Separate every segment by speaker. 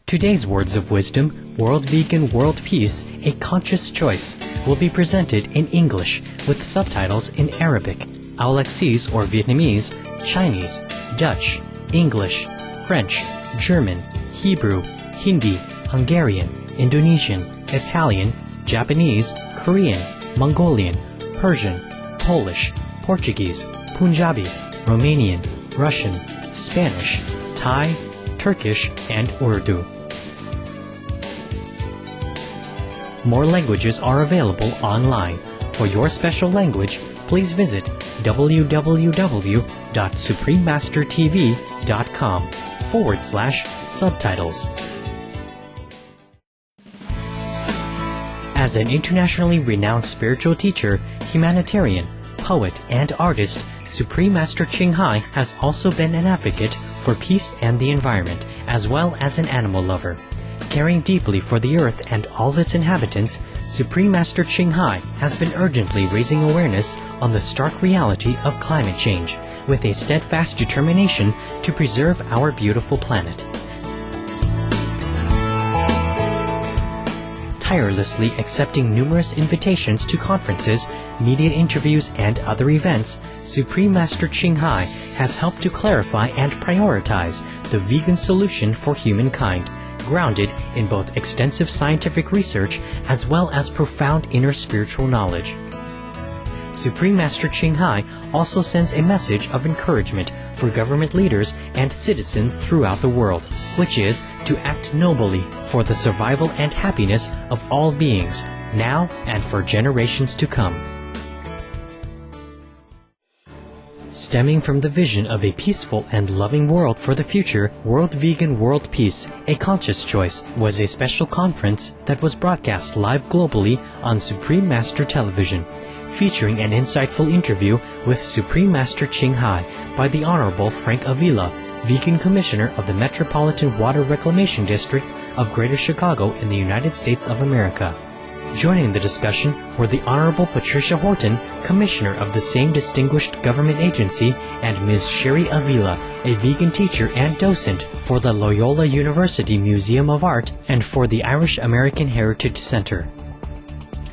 Speaker 1: Today's Words of Wisdom, World Vegan, World Peace, A Conscious Choice, will be presented in English with subtitles in Arabic, Aulacese or Vietnamese, Chinese, Dutch, English, French, German, Hebrew, Hindi, Hungarian, Indonesian, Italian, Japanese, Korean, Mongolian, Persian, Polish, Portuguese, Punjabi, Romanian, Russian, Spanish, Thai, Turkish, and Urdu. More languages are available online. For your special language, please visit www.suprememastertv.com/subtitles. As an internationally renowned spiritual teacher, humanitarian, poet, and artist, Supreme Master Ching Hai has also been an advocate for peace and the environment, as well as an animal lover. Caring deeply for the earth and all its inhabitants, Supreme Master Ching Hai has been urgently raising awareness on the stark reality of climate change, with a steadfast determination to preserve our beautiful planet. Tirelessly accepting numerous invitations to conferences, media interviews, and other events, Supreme Master Ching Hai has helped to clarify and prioritize the vegan solution for humankind, grounded in both extensive scientific research as well as profound inner spiritual knowledge. Supreme Master Ching Hai also sends a message of encouragement for government leaders and citizens throughout the world, which is to act nobly for the survival and happiness of all beings, now and for generations to come. Stemming from the vision of a peaceful and loving world for the future, World Vegan, World Peace, A Conscious Choice was a special conference that was broadcast live globally on Supreme Master Television, featuring an insightful interview with Supreme Master Ching Hai by the Honorable Frank Avila, Vegan Commissioner of the Metropolitan Water Reclamation District of Greater Chicago in the United States of America. Joining the discussion were the Honorable Patricia Horton, Commissioner of the same distinguished government agency, and Ms. Sherry Avila, a vegan teacher and docent for the Loyola University Museum of Art and for the Irish American Heritage Center.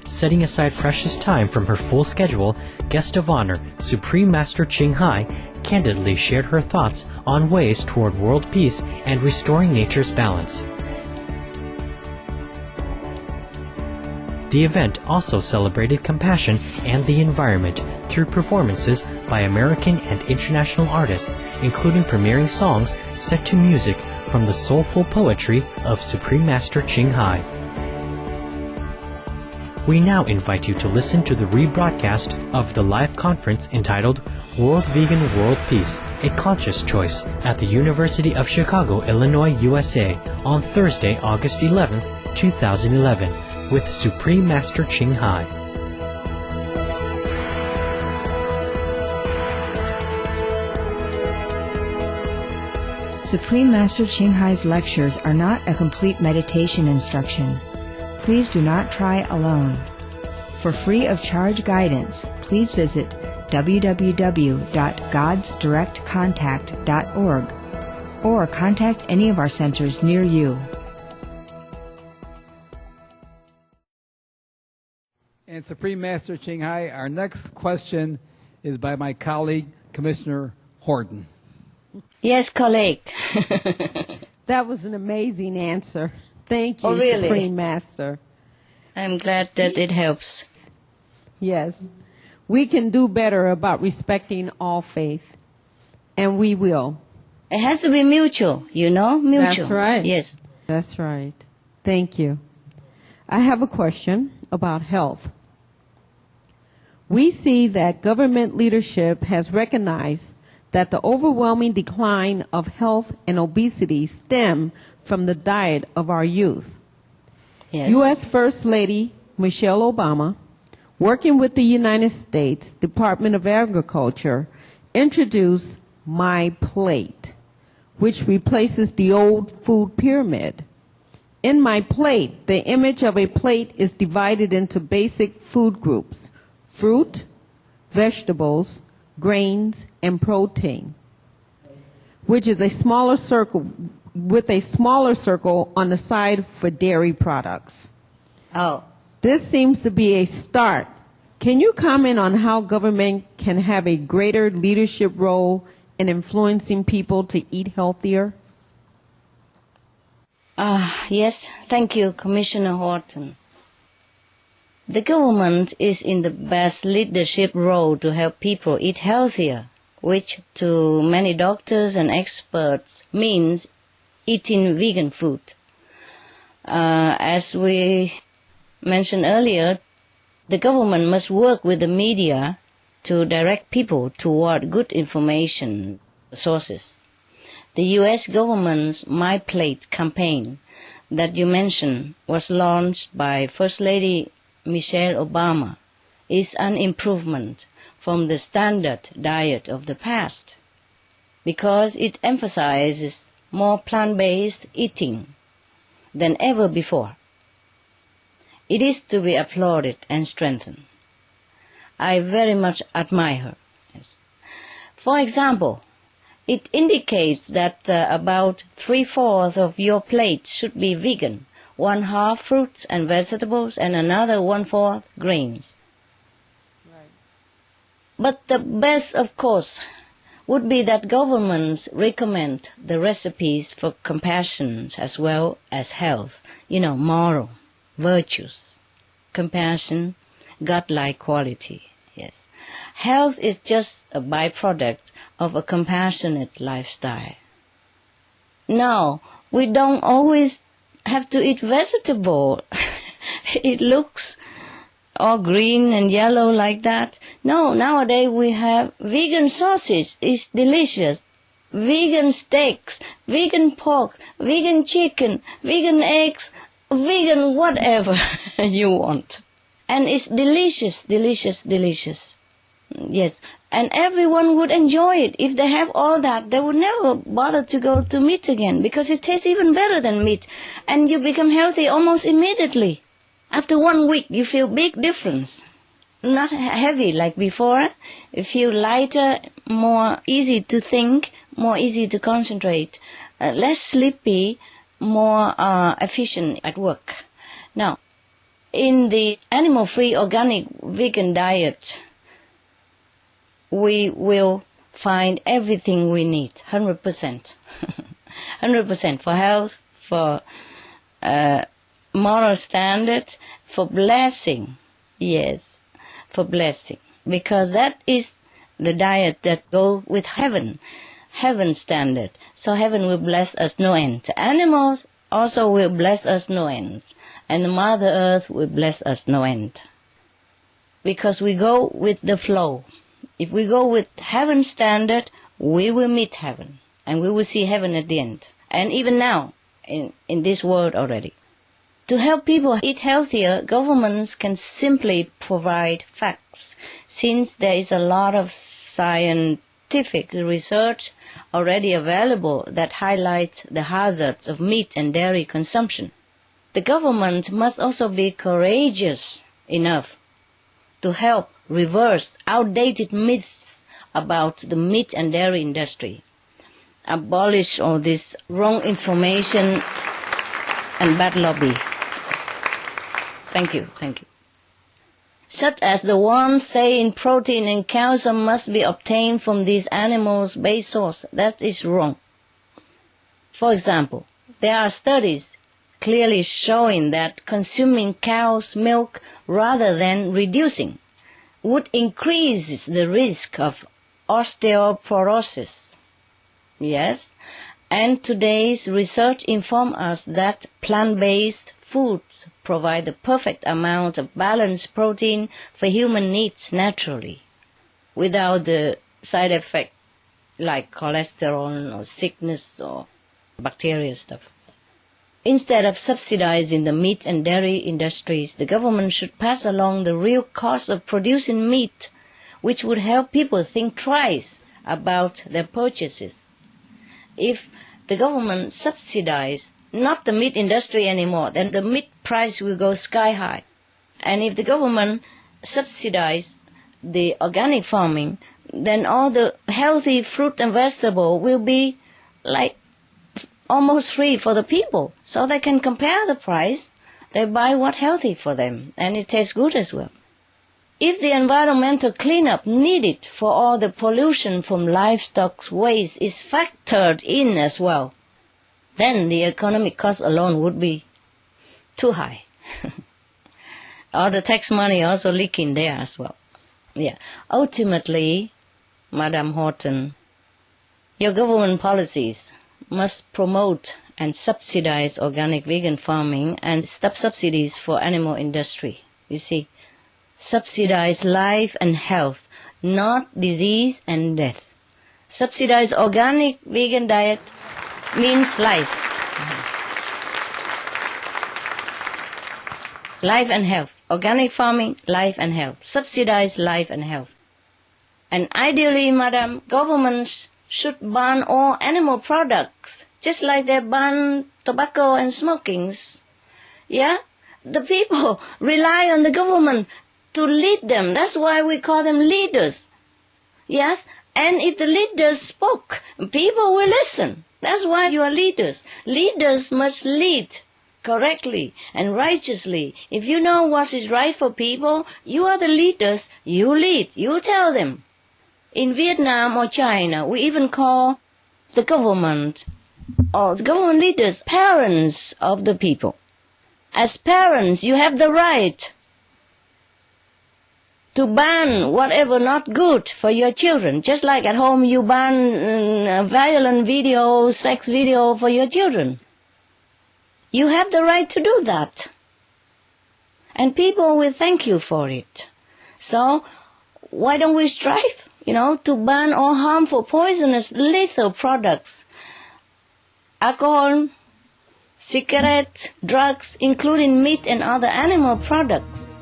Speaker 1: Setting aside precious time from her full schedule, Guest of Honor, Supreme Master Ching Hai, candidly shared her thoughts on ways toward world peace and restoring nature's balance. The event also celebrated compassion and the environment through performances by American and international artists, including premiering songs set to music from the soulful poetry of Supreme Master Ching Hai. We now invite you to listen to the rebroadcast of the live conference entitled World Vegan, World Peace, A Conscious Choice at the University of Chicago, Illinois, USA on Thursday, August 11th, 2011, with Supreme Master Ching Hai.
Speaker 2: Supreme Master Ching Hai's lectures are not a complete meditation instruction. Please do not try alone. For free of charge guidance, please visit www.godsdirectcontact.org or contact any of our centers near you.
Speaker 3: And Supreme Master Ching Hai, our next question is by my colleague, Commissioner Horton.
Speaker 4: Yes, colleague.
Speaker 5: That was an amazing answer. Thank you,
Speaker 4: Oh, really?
Speaker 5: Supreme Master.
Speaker 4: I'm glad that it helps.
Speaker 5: Yes, we can do better about respecting all faith, and we will.
Speaker 4: It has to be mutual, you know? Mutual.
Speaker 5: That's right.
Speaker 4: Yes.
Speaker 5: That's right. Thank you. I have a question about health. We see that government leadership has recognized that the overwhelming decline of health and obesity stem from the diet of our youth.
Speaker 4: Yes.
Speaker 5: U.S. First Lady Michelle Obama, working with the United States Department of Agriculture, introduced My Plate, which replaces the old food pyramid. In My Plate, the image of a plate is divided into basic food groups: fruit, vegetables, grains, and protein, which is a smaller circle with a smaller circle on the side for dairy products.
Speaker 4: Oh,
Speaker 5: This seems to be a start. Can you comment on how government can have a greater leadership role in influencing people to eat healthier?
Speaker 4: yes, thank you, Commissioner Horton. The government is in the best leadership role to help people eat healthier, which to many doctors and experts means eating vegan food. As we mentioned earlier, the government must work with the media to direct people toward good information sources. The U.S. government's My Plate campaign that you mentioned was launched by First Lady Michelle Obama is an improvement from the standard diet of the past because it emphasizes more plant-based eating than ever before. It is to be applauded and strengthened. I very much admire her. Yes. For example, it indicates that about 3/4 of your plate should be vegan, 1/2 fruits and vegetables, and another 1/4 grains. Right. But the best, of course, would be that governments recommend the recipes for compassion as well as health, moral virtues, compassion, godlike quality. Yes. Health is just a byproduct of a compassionate lifestyle. Now, we don't always have to eat vegetable. It looks all green and yellow like that. No, nowadays we have vegan sausage. It's delicious. Vegan steaks, vegan pork, vegan chicken, vegan eggs, vegan whatever you want. And it's delicious, delicious, delicious. Yes, and everyone would enjoy it. If they have all that, they would never bother to go to meat again because it tastes even better than meat. And you become healthy almost immediately. After 1 week, you feel big difference. Not heavy like before. You feel lighter, more easy to think, more easy to concentrate, less sleepy, more efficient at work. Now, in the animal-free organic vegan diet, we will find everything we need, 100%. 100% for health, for moral standard, for blessing. Yes, for blessing. Because that is the diet that goes with heaven, heaven standard. So heaven will bless us no end. Animals also will bless us no end. And the Mother Earth will bless us no end. Because we go with the flow. If we go with heaven standard, we will meet heaven. And we will see heaven at the end. And even now, in this world already. To help people eat healthier, governments can simply provide facts, since there is a lot of scientific research already available that highlights the hazards of meat and dairy consumption. The government must also be courageous enough to help reverse outdated myths about the meat and dairy industry, abolish all this wrong information and bad lobby. Thank you. Such as the ones saying protein and calcium must be obtained from these animals' base source. That is wrong. For example, there are studies clearly showing that consuming cow's milk rather than reducing would increase the risk of osteoporosis. Yes, and today's research informs us that plant-based foods provide the perfect amount of balanced protein for human needs naturally, without the side effect like cholesterol or sickness or bacteria stuff. Instead of subsidizing the meat and dairy industries, the government should pass along the real cost of producing meat, which would help people think twice about their purchases. If the government subsidized not the meat industry anymore, then the meat price will go sky high. And if the government subsidized the organic farming, then all the healthy fruit and vegetable will be like almost free for the people, so they can compare the price. They buy what healthy for them, and it tastes good as well. If the environmental cleanup needed for all the pollution from livestock waste is factored in as well, then the economic cost alone would be too high. All the tax money also leaking there as well. Yeah. Ultimately, Madam Horton, your government policies must promote and subsidize organic vegan farming and stop subsidies for animal industry. You see, subsidize life and health, not disease and death. Subsidize organic vegan diet means life. Life and health. Organic farming, life and health. Subsidize life and health. And ideally, madam, governments should ban all animal products, just like they ban tobacco and smokings. Yeah? The people rely on the government to lead them. That's why we call them leaders. Yes? And if the leaders spoke, people will listen. That's why you are leaders. Leaders must lead correctly and righteously. If you know what is right for people, you are the leaders. You lead. You tell them. In Vietnam or China, we even call the government or the government leaders parents of the people. As parents, you have the right to ban whatever not good for your children. Just like at home you ban violent video, sex video for your children. You have the right to do that. And people will thank you for it. So, why don't we strive, to ban all harmful, poisonous, lethal products? Alcohol, cigarettes, drugs, including meat and other animal products.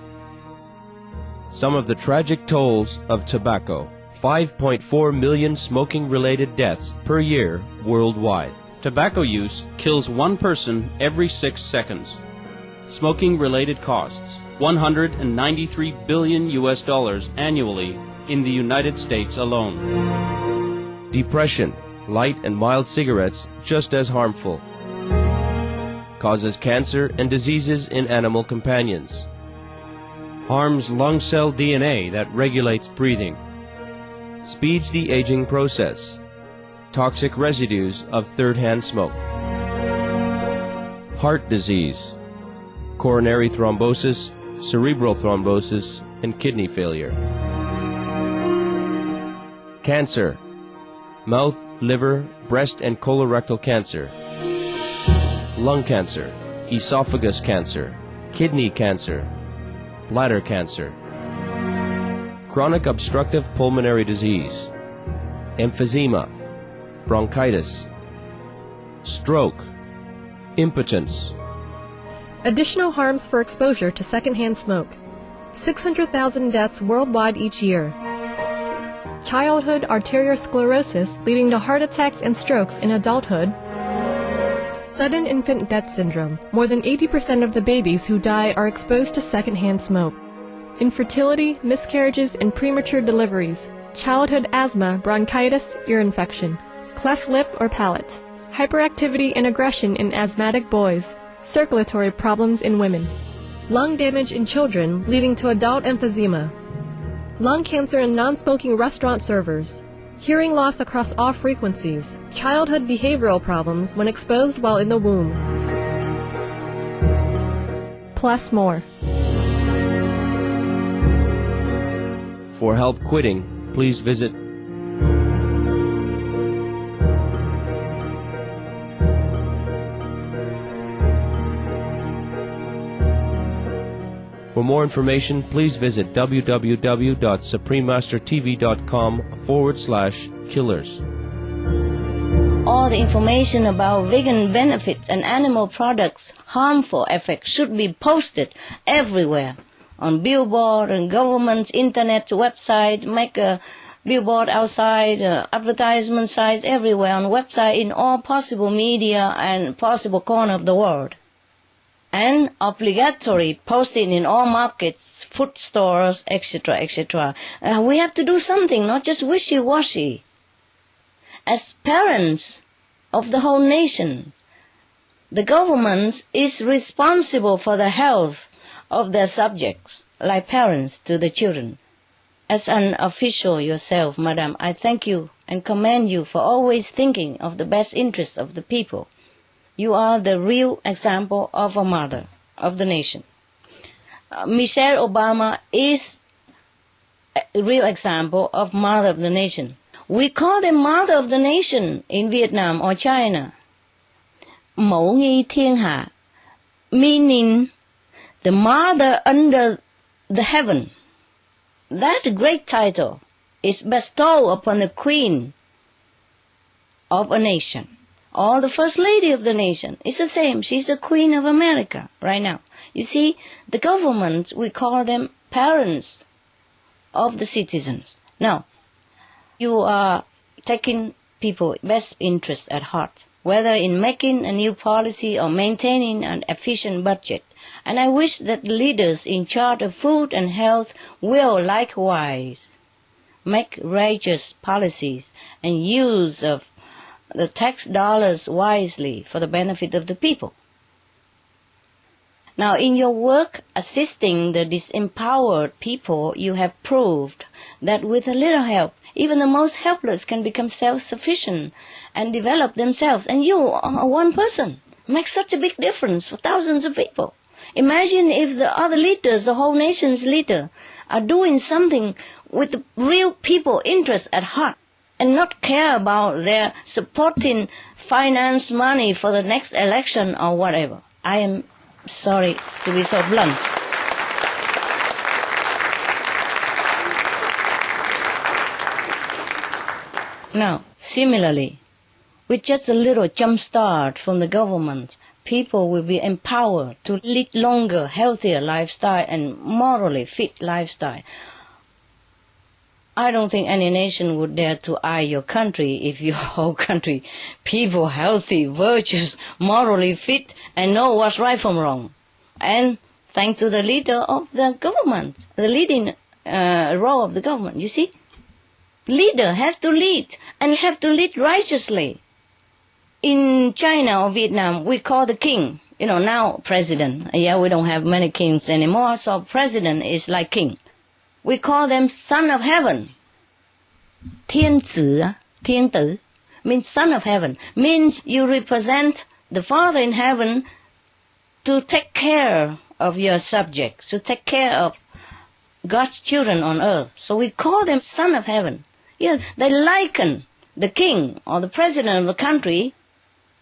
Speaker 6: Some of the tragic tolls of tobacco. 5.4 million smoking-related deaths per year worldwide.
Speaker 7: Tobacco use kills one person every 6 seconds. Smoking-related costs, $193 billion annually in the United States alone.
Speaker 6: Depression. Light and mild cigarettes just as harmful. Causes cancer and diseases in animal companions. Harms lung cell DNA that regulates breathing. Speeds the aging process. Toxic residues of third-hand smoke. Heart disease. Coronary thrombosis, cerebral thrombosis, and kidney failure. Cancer. Mouth, liver, breast, and colorectal cancer. Lung cancer. Esophagus cancer. Kidney cancer. Bladder cancer. Chronic obstructive pulmonary disease. Emphysema. Bronchitis. Stroke. Impotence.
Speaker 8: Additional harms for exposure to secondhand smoke. 600,000 deaths worldwide each year. Childhood arteriosclerosis leading to heart attacks and strokes in adulthood. Sudden infant death syndrome. More than 80% of the babies who die are exposed to secondhand smoke. Infertility, miscarriages, and premature deliveries. Childhood asthma, bronchitis, ear infection. Cleft lip or palate. Hyperactivity and aggression in asthmatic boys. Circulatory problems in women. Lung damage in children leading to adult emphysema. Lung cancer in non-smoking restaurant servers. Hearing loss across all frequencies. Childhood behavioral problems when exposed while in the womb. Plus more.
Speaker 6: For help quitting, please visit For more information, please visit www.suprememastertv.com/killers.
Speaker 4: All the information about vegan benefits and animal products' harmful effects should be posted everywhere. On billboard and government's internet website, make a billboard outside, advertisement sites everywhere, on website, in all possible media and possible corner of the world. And obligatory posting in all markets, food stores, etc., etc. We have to do something, not just wishy-washy. As parents, of the whole nation. The government is responsible for the health of their subjects, like parents to the children. As an official yourself, Madam, I thank you and commend you for always thinking of the best interests of the people. You are the real example of a mother of the nation. Michelle Obama is a real example of mother of the nation. We call them mother of the nation in Vietnam or China. Mẫu nghi thiên hạ, meaning the mother under the heaven. That great title is bestowed upon the queen of a nation, or the first lady of the nation. It's the same. She's the queen of America right now. You see, the government, we call them parents of the citizens. Now, you are taking people's best interests at heart, whether in making a new policy or maintaining an efficient budget. And I wish that the leaders in charge of food and health will likewise make righteous policies and use of the tax dollars wisely for the benefit of the people. Now, in your work assisting the disempowered people, you have proved that with a little help, even the most helpless can become self-sufficient and develop themselves. And you are one person. Make such a big difference for thousands of people. Imagine if the other leaders, the whole nation's leader, are doing something with the real people interest at heart and not care about their supporting finance money for the next election or whatever. I am sorry to be so blunt. Now, similarly, with just a little jump start from the government, people will be empowered to lead longer, healthier lifestyle and morally fit lifestyle. I don't think any nation would dare to eye your country if your whole country, people healthy, virtuous, morally fit, and know what's right from wrong. And thanks to the leader of the government, the leading role of the government, you see? Leader have to lead, and have to lead righteously. In China or Vietnam, we call the king, now president. Yeah, we don't have many kings anymore, so president is like king. We call them son of heaven. 天子, 天tử, means son of heaven. Means you represent the Father in heaven to take care of your subjects, to take care of God's children on earth. So we call them son of heaven. Yeah, they liken the king or the president of the country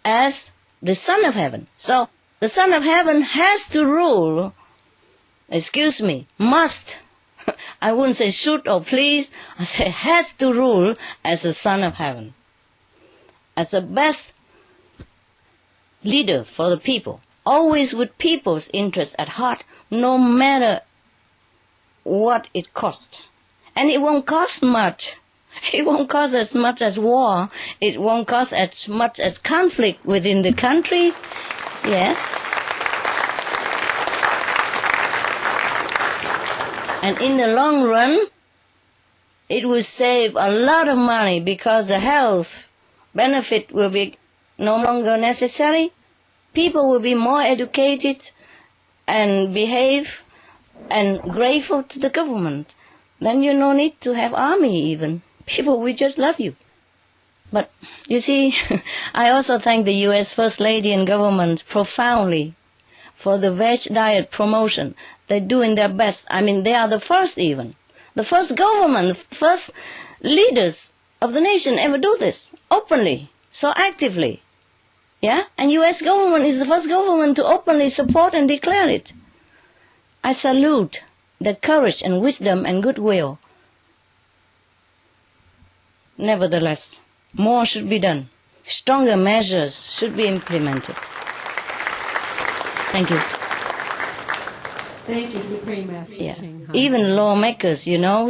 Speaker 4: as the son of heaven. So the son of heaven has to rule, must, I wouldn't say should or please, I say has to rule as the son of heaven, as the best leader for the people, always with people's interests at heart, no matter what it costs. And it won't cost much. It won't cost as much as war. It won't cost as much as conflict within the countries. Yes. And in the long run, it will save a lot of money because the health benefit will be no longer necessary. People will be more educated and behave and grateful to the government. Then you no need to have army even. People will just love you. But, you see, I also thank the U.S. First Lady and government profoundly for the veg diet promotion. They're doing their best. I mean, they are the first even. The first government, the first leaders of the nation ever do this, openly, so actively. Yeah? And U.S. government is the first government to openly support and declare it. I salute their courage and wisdom and goodwill. Nevertheless, more should be done. Stronger measures should be implemented. Thank you.
Speaker 5: Thank you, Supreme Master Ching Hai.
Speaker 4: Even lawmakers,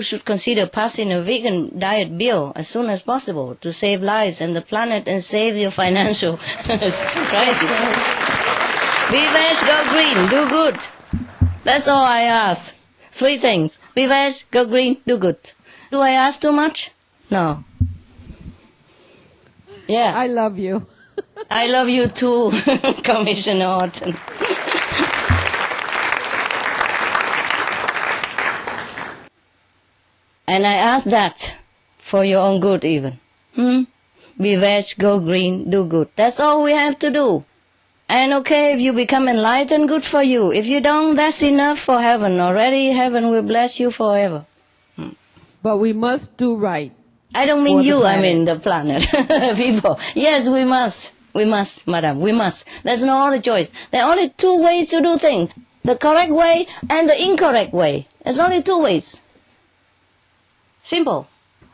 Speaker 4: should consider passing a vegan diet bill as soon as possible to save lives and the planet and save your financial crisis. Be veg, go green, do good. That's all I ask. 3 things. Be veg, go green, do good. Do I ask too much? No. Yeah.
Speaker 5: I love you.
Speaker 4: I love you too, Commissioner Horton. And I ask that for your own good even. Be veg, go green, do good. That's all we have to do. And okay, if you become enlightened, good for you. If you don't, that's enough for heaven. Already heaven will bless you forever.
Speaker 5: But we must do right.
Speaker 4: I don't mean
Speaker 5: For the
Speaker 4: you, I
Speaker 5: planet.
Speaker 4: mean the planet. People. Yes, we must. We must, madam, we must. There's no other choice. There are only two ways to do things. The correct way and the incorrect way. There's only two ways. Simple.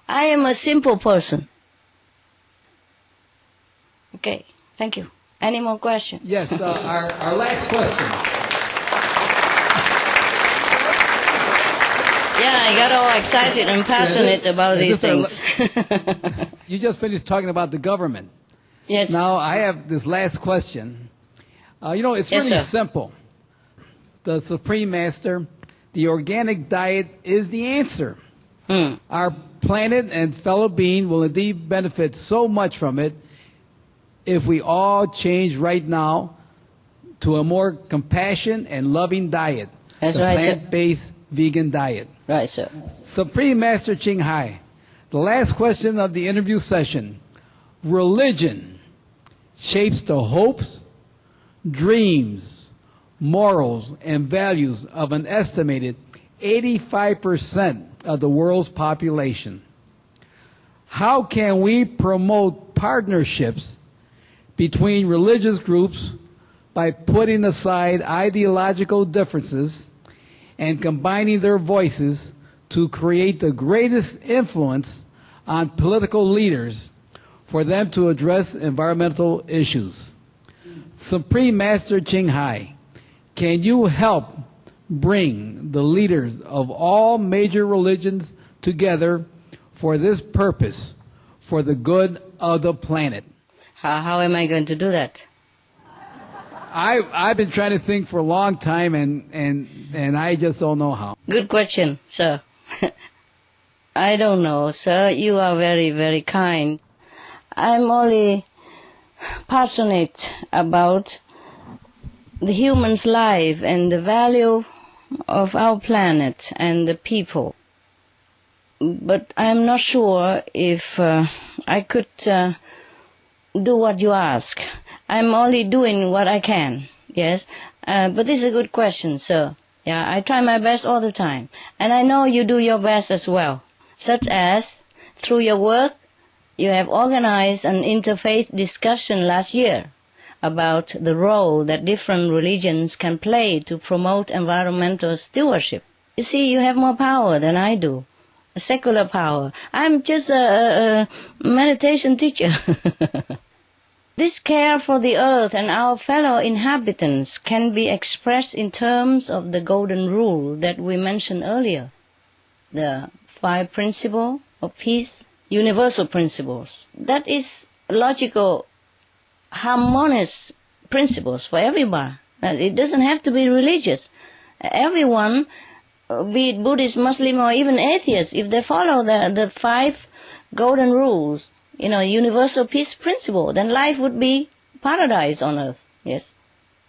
Speaker 4: I am a simple person. Okay, thank you. Any more questions?
Speaker 3: Yes, our last question.
Speaker 4: Yeah, I got all excited and passionate about these things.
Speaker 3: You just finished talking about the government.
Speaker 4: Yes.
Speaker 3: Now, I have this last question. It's
Speaker 4: Yes,
Speaker 3: really
Speaker 4: sir.
Speaker 3: simple. The Supreme Master, the organic diet is the answer. Our planet and fellow being will indeed benefit so much from it if we all change right now to a more compassionate and loving diet.
Speaker 4: That's
Speaker 3: the
Speaker 4: right, sir.
Speaker 3: plant-based vegan diet.
Speaker 4: Right, sir.
Speaker 3: Supreme Master Ching Hai, the last question of the interview session. Religion shapes the hopes, dreams, morals, and values of an estimated 85% of the world's population. How can we promote partnerships between religious groups by putting aside ideological differences and combining their voices to create the greatest influence on political leaders for them to address environmental issues? Supreme Master Ching Hai, can you help bring the leaders of all major religions together for this purpose, for the good of the planet?
Speaker 4: How am I going to do that?
Speaker 3: I've been trying to think for a long time, and I just don't know how.
Speaker 4: Good question, sir. I don't know, sir. You are very, very kind. I'm only passionate about the human's life and the value of our planet and the people. But I'm not sure if I could do what you ask. I'm only doing what I can, yes. But this is a good question, sir. Yeah, I try my best all the time. And I know you do your best as well. Such as, through your work, you have organized an interfaith discussion last year about the role that different religions can play to promote environmental stewardship. You see, you have more power than I do. A secular power. I'm just a meditation teacher. This care for the earth and our fellow inhabitants can be expressed in terms of the golden rule that we mentioned earlier. The 5 principles of peace, universal principles. That is logical, harmonious principles for everybody. It doesn't have to be religious. Everyone, be it Buddhist, Muslim, or even atheist, if they follow the 5 golden rules, universal peace principle, then life would be paradise on earth. Yes.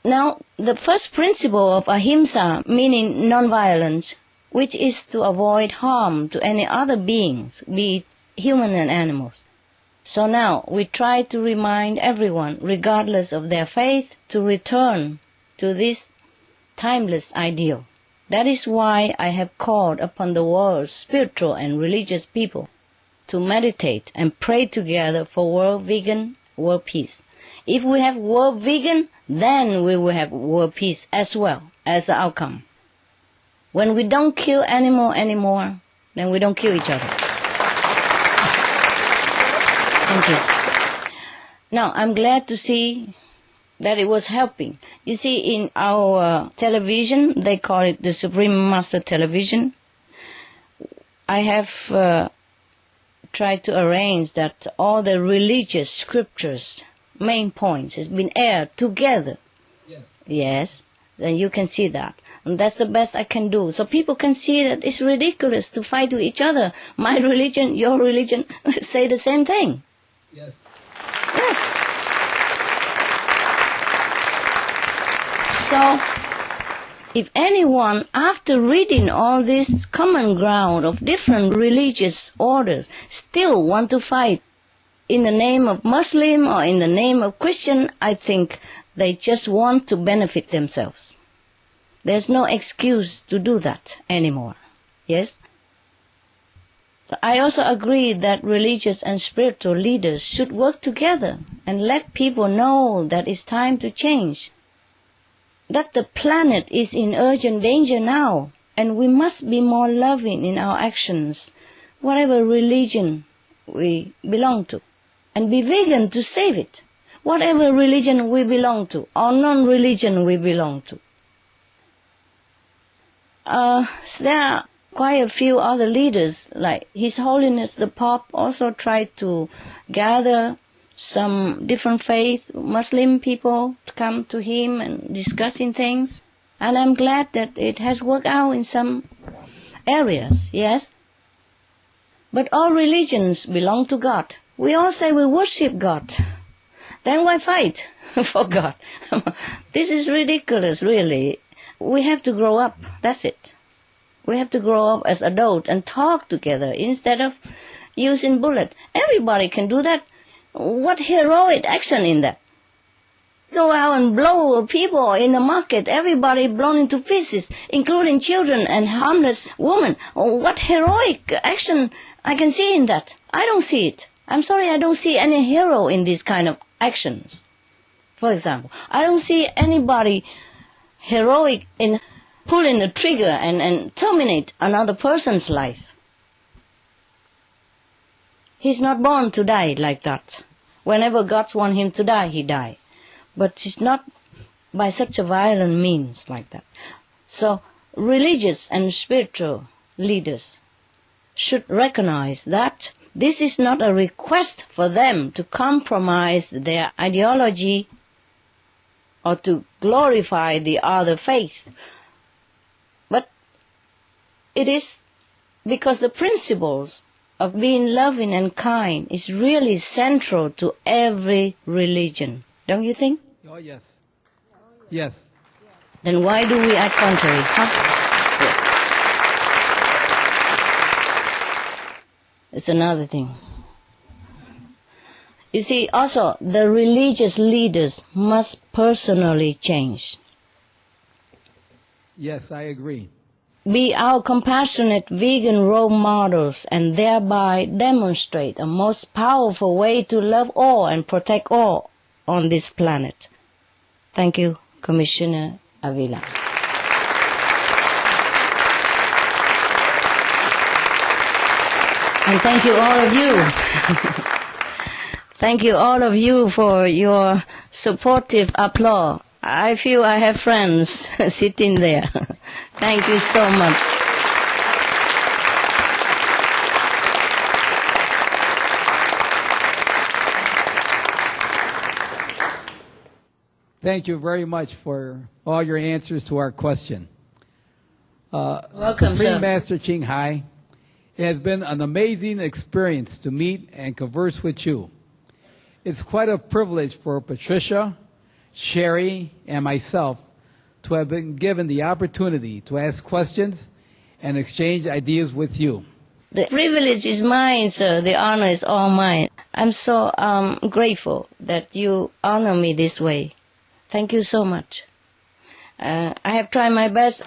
Speaker 4: Now, the first principle of ahimsa, meaning non-violence, which is to avoid harm to any other beings, be it human and animals. So now, we try to remind everyone, regardless of their faith, to return to this timeless ideal. That is why I have called upon the world's spiritual and religious people to meditate and pray together for world vegan, world peace. If we have world vegan, then we will have world peace as well as the outcome. When we don't kill animal anymore, then we don't kill each other. Thank you. Now, I'm glad to see that it was helping. You see, in our television, they call it the Supreme Master Television. I have tried to arrange that all the religious scriptures, main points, has been aired together.
Speaker 3: Yes.
Speaker 4: Yes, then you can see that. And that's the best I can do. So people can see that it's ridiculous to fight with each other. My religion, your religion, say the same thing.
Speaker 3: Yes.
Speaker 4: Yes. So, if anyone, after reading all this common ground of different religious orders, still want to fight in the name of Muslim or in the name of Christian, I think they just want to benefit themselves. There's no excuse to do that anymore. Yes? So I also agree that religious and spiritual leaders should work together and let people know that it's time to change. That the planet is in urgent danger now, and we must be more loving in our actions, whatever religion we belong to, and be vegan to save it, whatever religion we belong to, or non-religion we belong to. There are quite a few other leaders, like His Holiness the Pope also tried to gather some different faith, Muslim people, to come to him and discussing things. And I'm glad that it has worked out in some areas, yes. But all religions belong to God. We all say we worship God. Then why fight for God? This is ridiculous, really. We have to grow up, that's it. We have to grow up as adults and talk together instead of using bullets. Everybody can do that. What heroic action in that? Go out and blow people in the market, everybody blown into pieces, including children and harmless women. What heroic action I can see in that? I don't see it. I'm sorry, I don't see any hero in these kind of actions. For example, I don't see anybody heroic in pulling the trigger and terminate another person's life. He's not born to die like that. Whenever God wants him to die, he dies. But it's not by such a violent means like that. So religious and spiritual leaders should recognize that this is not a request for them to compromise their ideology or to glorify the other faith. But it is because the principles of being loving and kind is really central to every religion. Don't you think?
Speaker 3: Oh, yes. Yes.
Speaker 4: Then why do we act contrary? Huh? Yeah. It's another thing. You see, also, the religious leaders must personally change.
Speaker 3: Yes, I agree.
Speaker 4: Be our compassionate vegan role models and thereby demonstrate a most powerful way to love all and protect all on this planet. Thank you, Commissioner Avila. And thank you all of you. Thank you all of you for your supportive applause. I feel I have friends sitting there. Thank you so much.
Speaker 3: Thank you very much for all your answers to our question.
Speaker 4: Welcome,
Speaker 3: Supreme
Speaker 4: sir.
Speaker 3: Master Ching Hai, it has been an amazing experience to meet and converse with you. It's quite a privilege for Patricia, Sherry, and myself to have been given the opportunity to ask questions and exchange ideas with you.
Speaker 4: The privilege is mine, sir. The honor is all mine. I'm so grateful that you honor me this way. Thank you so much. I have tried my best.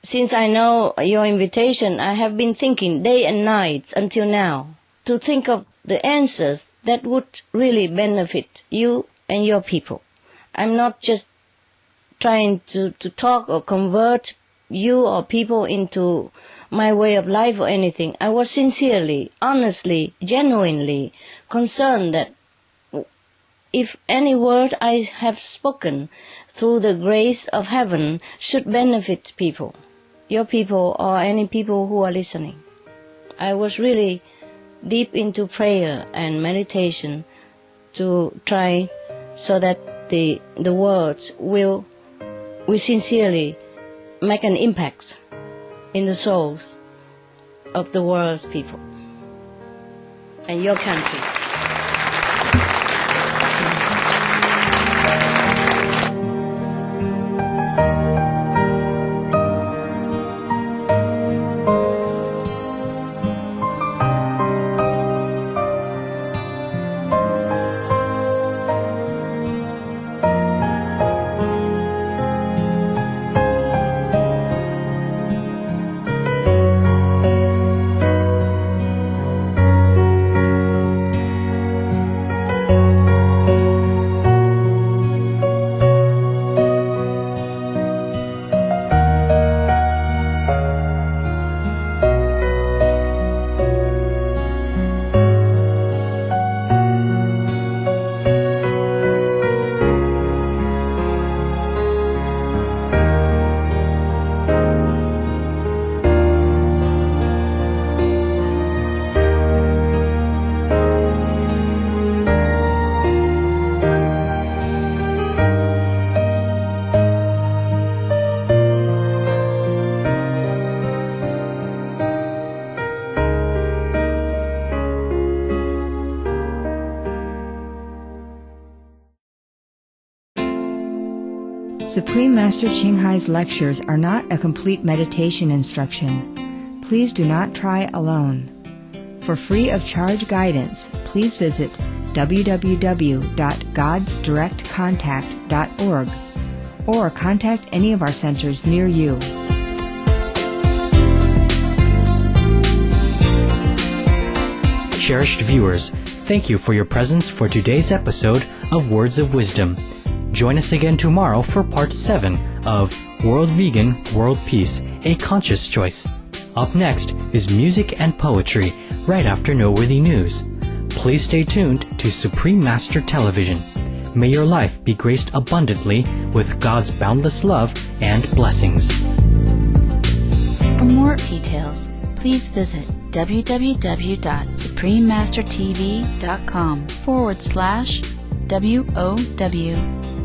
Speaker 4: Since I know your invitation, I have been thinking day and night until now to think of the answers that would really benefit you and your people. I'm not just trying to talk or convert you or people into my way of life or anything. I was sincerely, honestly, genuinely concerned that if any word I have spoken through the grace of heaven should benefit people, your people or any people who are listening. I was really deep into prayer and meditation to try so that the words will sincerely make an impact in the souls of the world's people and your country.
Speaker 2: Supreme Master Ching Hai's lectures are not a complete meditation instruction. Please do not try alone. For free of charge guidance, please visit www.godsdirectcontact.org or contact any of our centers near you.
Speaker 1: Cherished viewers, thank you for your presence for today's episode of Words of Wisdom. Join us again tomorrow for Part 7 of World Vegan, World Peace, A Conscious Choice. Up next is music and poetry right after Noteworthy News. Please stay tuned to Supreme Master Television. May your life be graced abundantly with God's boundless love and blessings.
Speaker 9: For more details, please visit www.suprememastertv.com/WOW1815.